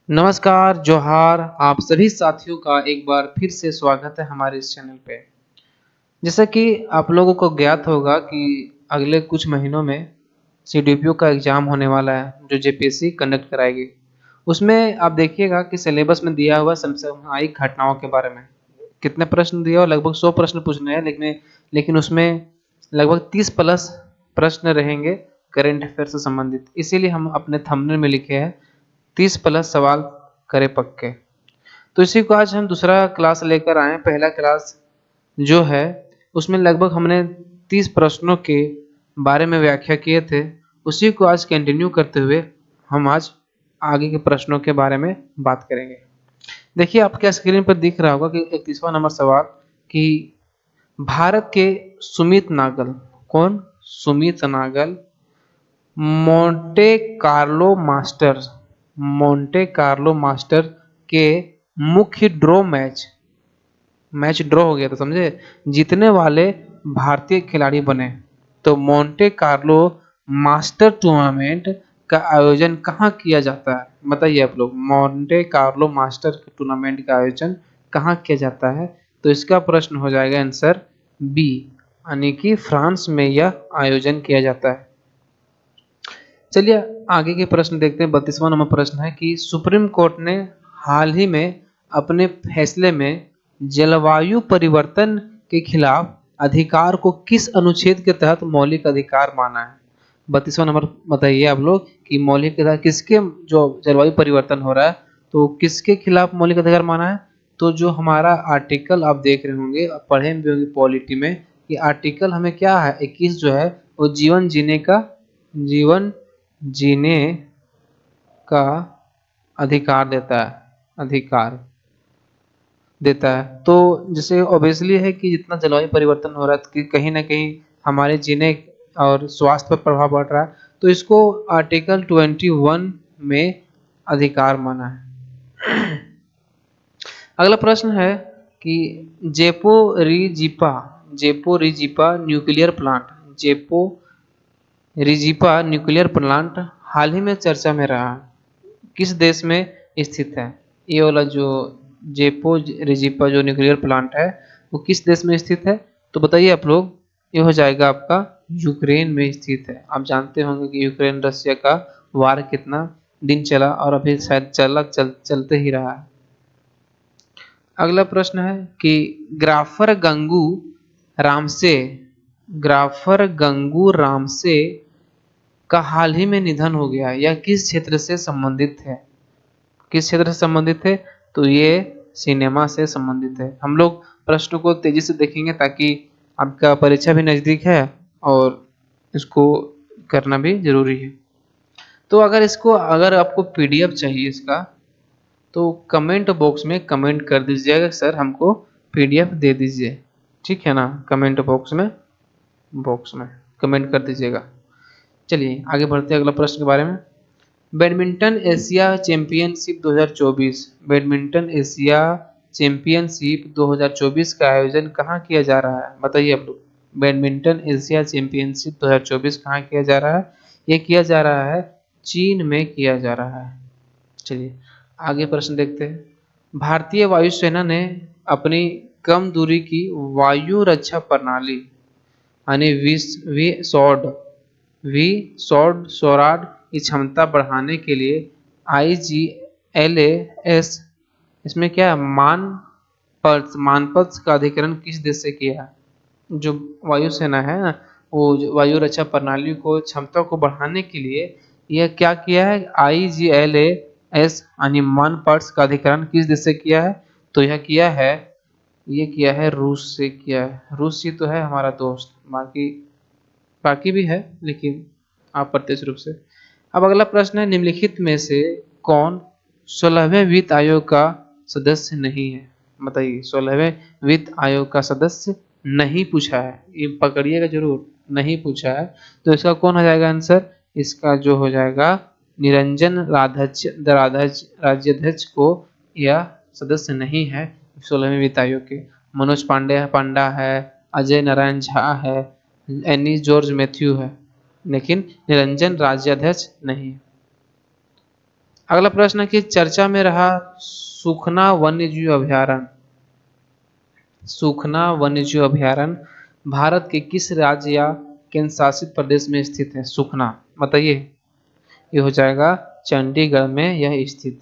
नमस्कार, जोहार आप सभी साथियों का एक बार फिर से स्वागत है हमारे इस चैनल पे। जैसा कि आप लोगों को ज्ञात होगा कि अगले कुछ महीनों में सीडीपीओ का एग्ज़ाम होने वाला है, जो जेपीएससी कंडक्ट कराएगी। उसमें आप देखिएगा कि सिलेबस में दिया हुआ समसामयिक घटनाओं के बारे में कितने प्रश्न दिए, और लगभग 100 प्रश्न पूछने हैं, लेकिन उसमें लगभग 30 प्लस प्रश्न रहेंगे करंट अफेयर से संबंधित। इसीलिए हम अपने थंबनेल में लिखे हैं 30 प्लस सवाल करे पक्के। तो इसी को आज हम दूसरा क्लास लेकर आए हैं। पहला क्लास जो है उसमें लगभग हमने 30 प्रश्नों के बारे में व्याख्या किए थे। उसी को आज कंटिन्यू करते हुए हम आज आगे के प्रश्नों के बारे में बात करेंगे। देखिए आपके स्क्रीन पर दिख रहा होगा कि 31वां नंबर सवाल कि भारत के सुमित नागल, कौन? Sumit Nagal Monte Carlo Masters Monte Carlo Master के मुख्य मैच ड्रॉ हो गया था, समझे, जीतने वाले भारतीय खिलाड़ी बने। तो मोंटे कार्लो मास्टर टूर्नामेंट का आयोजन कहाँ किया जाता है? बताइए आप लोग, मोंटे कार्लो मास्टर टूर्नामेंट का आयोजन कहाँ किया जाता है? तो इसका प्रश्न हो जाएगा आंसर बी, यानी कि फ्रांस में यह आयोजन किया जाता है। चलिए आगे के प्रश्न देखते हैं। 32वां नंबर प्रश्न है कि सुप्रीम कोर्ट ने हाल ही में अपने फैसले में जलवायु परिवर्तन के खिलाफ अधिकार को किस अनुच्छेद के तहत मौलिक अधिकार माना है? 32वां नंबर बताइए आप लोग कि मौलिक अधिकार किसके, जो जलवायु परिवर्तन हो रहा है तो किसके खिलाफ मौलिक अधिकार माना है? तो जो हमारा आर्टिकल आप देख रहे होंगे, पढ़े भी होंगे पॉलिटी में, कि आर्टिकल हमें क्या है 21 जो है वो जीवन जीने का अधिकार देता है। तो जैसे ऑब्वियसली है कि जितना जलवायु परिवर्तन हो रहा है कि कहीं ना कहीं हमारे जीने और स्वास्थ्य पर प्रभाव पड़ रहा है, तो इसको आर्टिकल 21 में अधिकार माना है। अगला प्रश्न है कि जेपोरिजीपा न्यूक्लियर प्लांट हाल ही में चर्चा में रहा, किस देश में स्थित है? ये वाला जो जेपो रिजिपा जो न्यूक्लियर प्लांट है वो किस देश में स्थित है? तो बताइए आप लोग, ये हो जाएगा आपका यूक्रेन में स्थित है। आप जानते होंगे कि यूक्रेन रशिया का वार कितना दिन चला और अभी शायद चलते ही रहा है। अगला प्रश्न है कि रामसे गंगू रामसे का हाल ही में निधन हो गया, यह किस क्षेत्र से संबंधित है? किस क्षेत्र से संबंधित है? तो ये सिनेमा से संबंधित है। हम लोग प्रश्न को तेजी से देखेंगे ताकि आपका परीक्षा भी नजदीक है और इसको करना भी जरूरी है। तो अगर आपको पीडीएफ चाहिए इसका, तो कमेंट बॉक्स में कमेंट कर दीजिएगा, सर हमको पीडीएफ दे दीजिए, ठीक है ना? कमेंट बॉक्स में कमेंट कर दीजिएगा। चलिए आगे बढ़ते हैं अगला प्रश्न के बारे में। बैडमिंटन एशिया चैंपियनशिप 2024 का आयोजन कहाँ किया जा रहा है? बताइए आप लोग, बैडमिंटन एशिया चैंपियनशिप 2024 कहाँ किया जा रहा है? ये किया जा रहा है चीन में किया जा रहा है। चलिए आगे प्रश्न देखते हैं। भारतीय वायुसेना ने अपनी कम दूरी की वायु रक्षा प्रणाली यानी वी सौराड की क्षमता बढ़ाने के लिए IGLAS इसमें क्या है, मानपथ का अधिकरण किस देश से किया है? जो वायुसेना है ना, वो वायु रक्षा प्रणाली को क्षमता को बढ़ाने के लिए यह क्या किया है? IGLAS यानी मानपथ का अधिकरण किस देश से किया है? तो यह किया है रूस से किया है। रूस ही तो है हमारा दोस्त, बाकी भी है लेकिन अप्रत्यक्ष रूप से। अब अगला प्रश्न है, निम्नलिखित में से कौन 16वें वित्त आयोग का सदस्य नहीं है? बताइए, 16वें वित्त आयोग का सदस्य नहीं पूछा है, ये पकड़िएगा जरूर, नहीं पूछा है। तो इसका कौन हो जाएगा आंसर? इसका जो हो जाएगा निरंजन राज्याध्यक्ष को यह सदस्य नहीं है 16वें वित्त आयोग के। मनोज पांडा है, अजय नारायण झा है, एनी जॉर्ज मैथ्यू है, लेकिन निरंजन राज्याध्यक्ष नहीं। अगला प्रश्न है कि चर्चा में रहा सुखना वन्यजीव अभयारण्य। सुखना वन्यजीव अभयारण्य भारत के किस राज्य या केंद्र शासित प्रदेश में स्थित है? सुखना, बताइए। ये हो जाएगा चंडीगढ़ में यह स्थित है।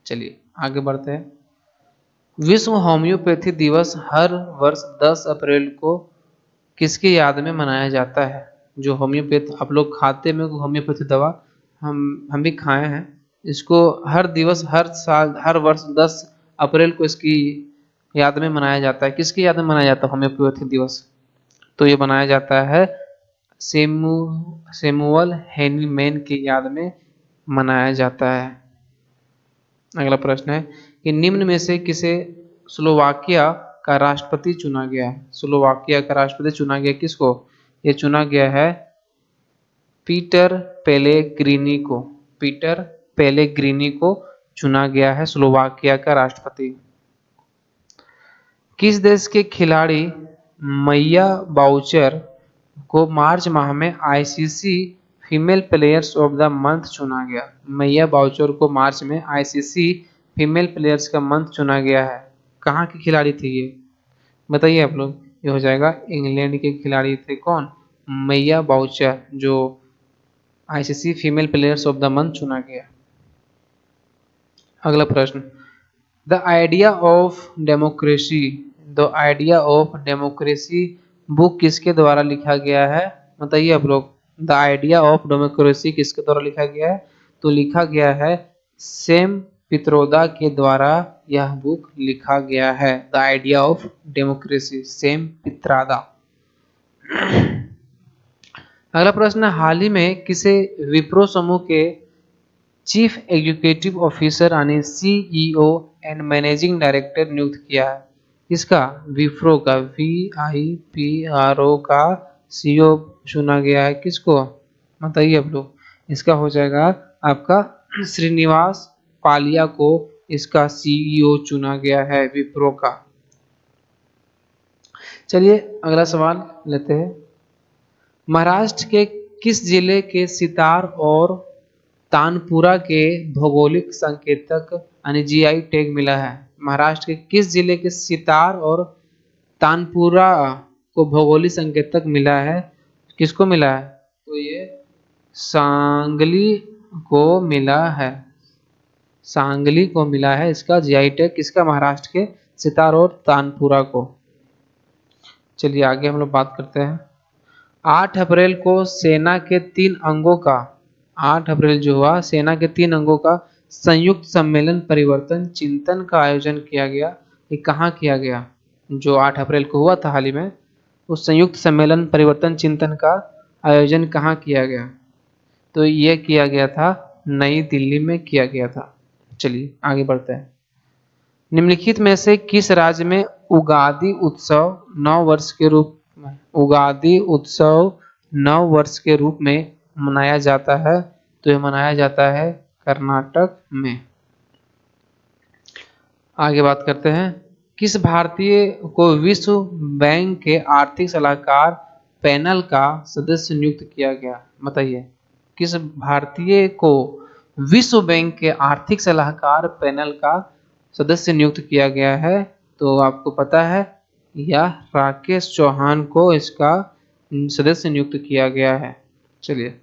चलिए आगे बढ़ते हैं। विश्व होम्योपैथी दिवस हर वर्ष 10 अप्रैल को किसकी याद में मनाया जाता है? जो होम्योपैथ आप लोग खाते में होम्योपैथी दवा हम भी खाए हैं। इसको हर दिवस हर साल हर वर्ष 10 अप्रैल को इसकी याद में मनाया जाता है। किसकी याद में मनाया जाता है होम्योपैथी दिवस? तो ये मनाया जाता है सैमुअल हैनीमैन की याद में मनाया जाता है। अगला प्रश्न है कि निम्न में से किसे स्लोवाकिया का राष्ट्रपति चुना गया है? स्लोवाकिया का राष्ट्रपति चुना गया किसको? ये चुना गया है पीटर पेलेग्रिनी को। पीटर पेलेग्रिनी को चुना गया है स्लोवाकिया का राष्ट्रपति। किस देश के खिलाड़ी मैया बाउचर को मार्च माह में ICC female players of the month चुना गया? मैया बाउचर को मार्च में आईसीसी फीमेल प्लेयर्स का मंथ चुना गया है। कहाँ के खिलाड़ी थे ये? बताइए आप लोग। ये हो जाएगा इंग्लैंड के खिलाड़ी थे। कौन? मैया बाउचर, जो ICC female players of the month चुना गया। अगला प्रश्न, the idea of democracy book किसके द्वारा लिखा गया है? बताइए आप लोग। द आइडिया ऑफ डेमोक्रेसी किसके द्वारा लिखा गया है? तो लिखा गया है सैम पित्रोदा के द्वारा यह बुक लिखा गया है। The idea of democracy, Sam Pitroda. अगला प्रश्न, हाल ही में किसे विप्रो समूह के चीफ एग्जीक्यूटिव ऑफिसर यानी सीईओ एंड मैनेजिंग डायरेक्टर नियुक्त किया है? किसका? विप्रो का, VIPRO का सीईओ चुना गया है। किसको? बताइए आप लोग। इसका हो जाएगा आपका श्रीनिवास पालिया को इसका सीईओ चुना गया है विप्रो का। चलिए अगला सवाल लेते हैं। महाराष्ट्र के किस जिले के सितार और तानपुरा के भौगोलिक संकेतक यानी GI टैग मिला है? महाराष्ट्र के किस जिले के सितार और तानपुरा को भौगोलिक संकेतक मिला है? किसको मिला है? तो ये सांगली को मिला है। सांगली को मिला है इसका GI टैग। किसका? महाराष्ट्र के सितार और तानपुरा को। चलिए आगे हम लोग बात करते हैं। 8 अप्रैल को सेना के 3 अंगों का 8 अप्रैल जो हुआ सेना के 3 अंगों का संयुक्त सम्मेलन परिवर्तन चिंतन का आयोजन किया गया। ये कहाँ किया गया? जो 8 अप्रैल को हुआ था हाल ही में, उस संयुक्त सम्मेलन परिवर्तन चिंतन का आयोजन कहाँ किया गया? तो ये किया गया था नई दिल्ली में किया गया था। चलिए आगे बढ़ते हैं। निम्नलिखित में से किस राज्य में उगादि उत्सव नव वर्ष के रूप में मनाया जाता है? तो यह मनाया जाता है कर्नाटक में। आगे बात करते हैं। किस भारतीय को विश्व बैंक के आर्थिक सलाहकार पैनल का सदस्य नियुक्त किया गया? बताइए। किस भारतीय को विश्व बैंक के आर्थिक सलाहकार पैनल का सदस्य नियुक्त किया गया है? तो आपको पता है या राकेश चौहान को इसका सदस्य नियुक्त किया गया है। चलिए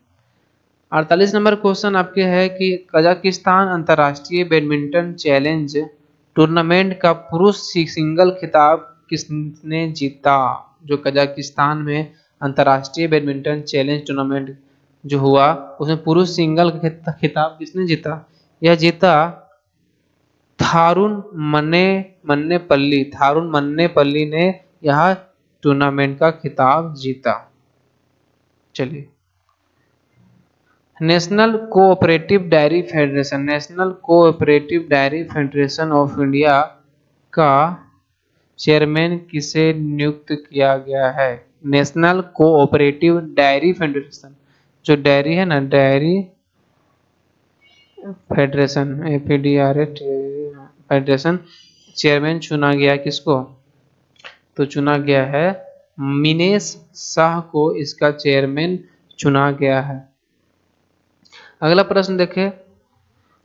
48 नंबर क्वेश्चन आपके है कि कजाकिस्तान अंतर्राष्ट्रीय बैडमिंटन चैलेंज टूर्नामेंट का पुरुष सिंगल खिताब किसने जीता? जो कजाकिस्तान में अंतर्राष्ट्रीय बैडमिंटन चैलेंज टूर्नामेंट जो हुआ उसमें पुरुष सिंगल खिताब किसने जीता? यह जीता थारुन मन्नेपल्ली ने यह टूर्नामेंट का खिताब जीता। चलिए national cooperative diary federation of India का चेयरमैन किसे नियुक्त किया गया है? नेशनल कोऑपरेटिव डायरी फेडरेशन, जो डायरी है ना, डायरी फेडरेशन फेडरेशन चेयरमैन चुना गया किसको? तो चुना गया है मिनेश शाह को इसका चेयरमैन चुना गया है। अगला प्रश्न देखें।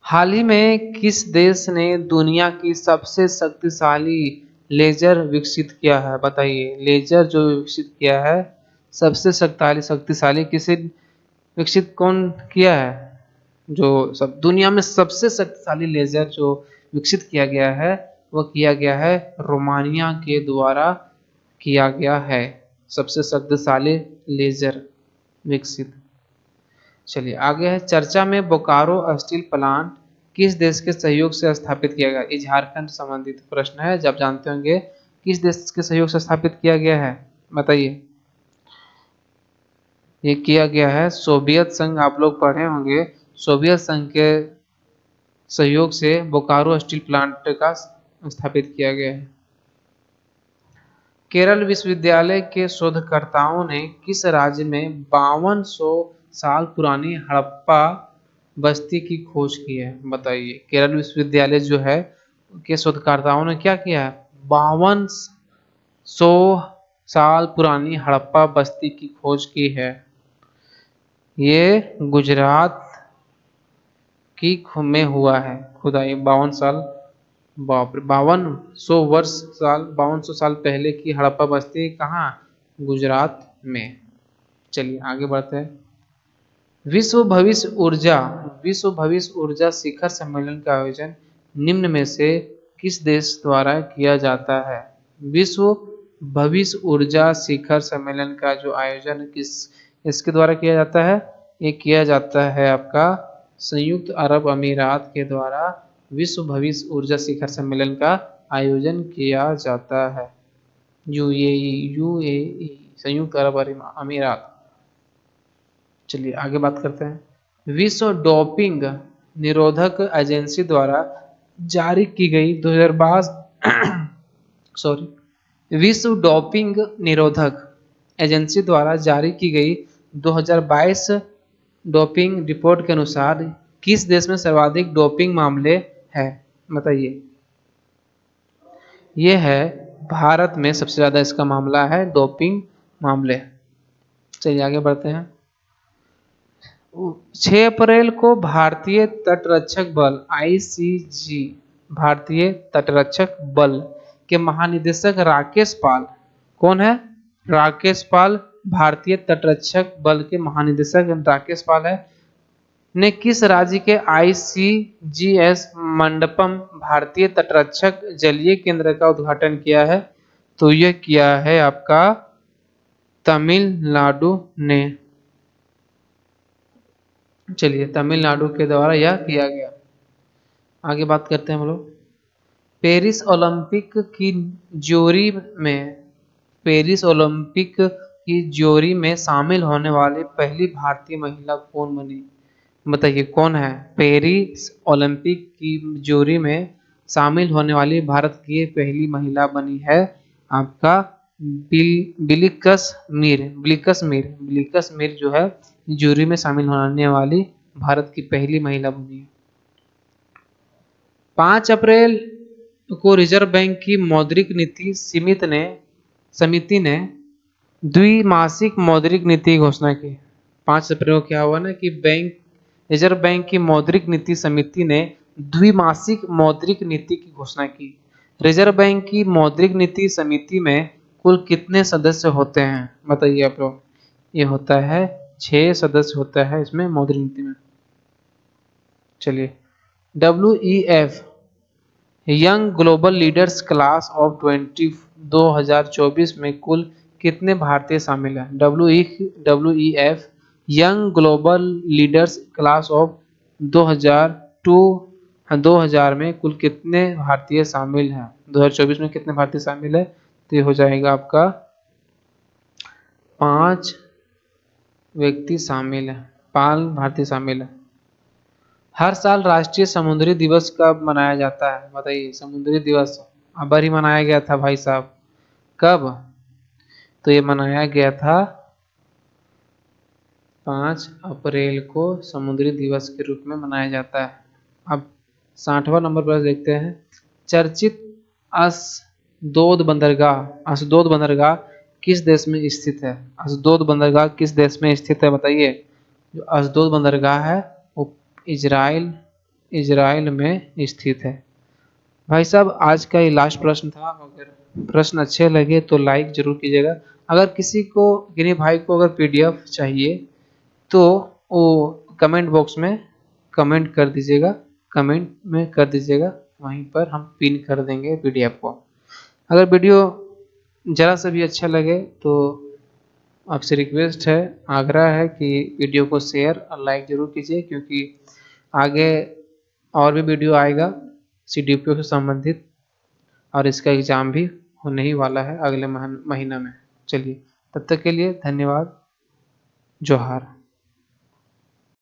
हाल ही में किस देश ने दुनिया की सबसे शक्तिशाली लेजर विकसित किया है? बताइए, लेजर जो विकसित किया है, सबसे शक्तिशाली शक्तिशाली किसे विकसित कौन किया है? जो सब दुनिया में सबसे शक्तिशाली लेजर जो विकसित किया गया है, वह किया गया है रोमानिया के द्वारा किया गया है। सबसे शक्तिशाली लेजर विकसित। चलिए आगे है, चर्चा में बोकारो स्टील प्लांट किस देश के सहयोग से स्थापित किया गया? ये झारखंड संबंधित प्रश्न है, जब जानते होंगे किस देश के सहयोग से स्थापित किया गया है, बताइए। ये किया गया है सोवियत संघ, आप लोग पढ़े होंगे, सोवियत संघ के सहयोग से बोकारो स्टील प्लांट का स्थापित किया गया है। केरल विश्वविद्यालय के शोधकर्ताओं ने किस राज्य में 5200 साल पुरानी हड़प्पा बस्ती की खोज की है? बताइए, केरल विश्वविद्यालय जो है के शोधकर्ताओं ने क्या किया है? 5200 साल पुरानी हड़प्पा बस्ती की खोज की है। ये गुजरात की में हुआ है खुदाई। 52 साल, बाप रे, 5200 साल पहले की हड़प्पा बस्ती कहाँ? गुजरात में। चलिए आगे बढ़ते हैं। विश्व भविष्य ऊर्जा शिखर सम्मेलन का आयोजन निम्न में से किस देश द्वारा किया जाता है? विश्व भविष्य ऊर्जा शिखर सम्मेलन का जो आयोजन इसके द्वारा किया जाता है? ये किया जाता है आपका संयुक्त अरब अमीरात के द्वारा विश्व भविष्य ऊर्जा शिखर सम्मेलन का आयोजन किया जाता है। यूएई संयुक्त अरब अमीरात। चलिए आगे बात करते हैं। विश्व डोपिंग निरोधक एजेंसी द्वारा जारी की गई 2022 विश्व डोपिंग निरोधक एजेंसी द्वारा जारी की गई 2022 डोपिंग रिपोर्ट के अनुसार किस देश में सर्वाधिक डोपिंग मामले हैं? बताइए। ये है भारत में सबसे ज्यादा इसका मामला है, डोपिंग मामले। चलिए आगे बढ़ते हैं। 6 अप्रैल को भारतीय तटरक्षक बल आईसीजी भारतीय तटरक्षक बल के महानिदेशक राकेश पाल, कौन है? राकेश पाल, भारतीय तटरक्षक बल के महानिदेशक राकेश पाल है, ने किस राज्य के आईसीजीएस मंडपम भारतीय तटरक्षक जलीय केंद्र का उद्घाटन किया है? तो यह किया है आपका तमिलनाडु ने। चलिए, तमिलनाडु के द्वारा यह किया गया। आगे बात करते हैं हम लोग। पेरिस ओलंपिक की ज्यूरी में पेरिस ओलंपिक की ज्यूरी में शामिल होने वाली पहली भारतीय महिला कौन बनी? बताइए कौन है? पेरिस ओलंपिक की ज्यूरी में शामिल होने वाली भारत की पहली महिला बनी है आपका बिलिकस मीर जो है ज्यूरी में शामिल होने वाली भारत की पहली महिला बनी है। 5 अप्रैल को रिजर्व बैंक की मौद्रिक नीति समिति ने द्विमासिक मौद्रिक नीति की घोषणा की। 5 अप्रैल को क्या हुआ ना कि रिजर्व बैंक की मौद्रिक नीति समिति ने द्विमासिक मौद्रिक नीति की घोषणा की। रिजर्व बैंक की मौद्रिक नीति समिति में कुल कितने सदस्य होते हैं? बताइए आप लोग। ये होता है 6 सदस्य होता है इसमें मौद्रिक नीति में। चलिए, WEF young global leaders class of 2024 में कुल कितने भारतीय शामिल हैं? WEF young global leaders class of 2000 में कुल कितने भारतीय शामिल हैं? 2024 में कितने भारतीय शामिल है? तो ये हो जाएगा आपका 5 व्यक्ति शामिल है, 5 भारतीय शामिल है। हर साल राष्ट्रीय समुद्री दिवस कब मनाया जाता है? बताइए। समुद्री दिवस अबर ही मनाया गया था भाई साहब। कब? तो ये मनाया गया था 5 अप्रैल को समुद्री दिवस के रूप में मनाया जाता है। अब 60वां नंबर पर देखते हैं। चर्चित असदोद बंदरगाह किस देश में स्थित है? असदोद बंदरगाह किस देश में स्थित है? बताइए। जो असदोद बंदरगाह है वो इजराइल इजराइल में स्थित है। भाई साहब आज का ये लास्ट प्रश्न था। अगर प्रश्न अच्छे लगे तो लाइक जरूर कीजिएगा। अगर किसी को किन्हीं भाई को अगर पीडीएफ चाहिए तो वो कमेंट बॉक्स में कमेंट कर दीजिएगा, कमेंट में कर दीजिएगा, वहीं पर हम पिन कर देंगे पीडीएफ को। अगर वीडियो ज़रा सा भी अच्छा लगे तो आपसे रिक्वेस्ट है, आग्रह है कि वीडियो को शेयर और लाइक जरूर कीजिए, क्योंकि आगे और भी वीडियो आएगा सीडीपीओ से संबंधित और इसका एग्ज़ाम भी होने ही वाला है अगले महीना में। चलिए, तब तक के लिए धन्यवाद। जोहार।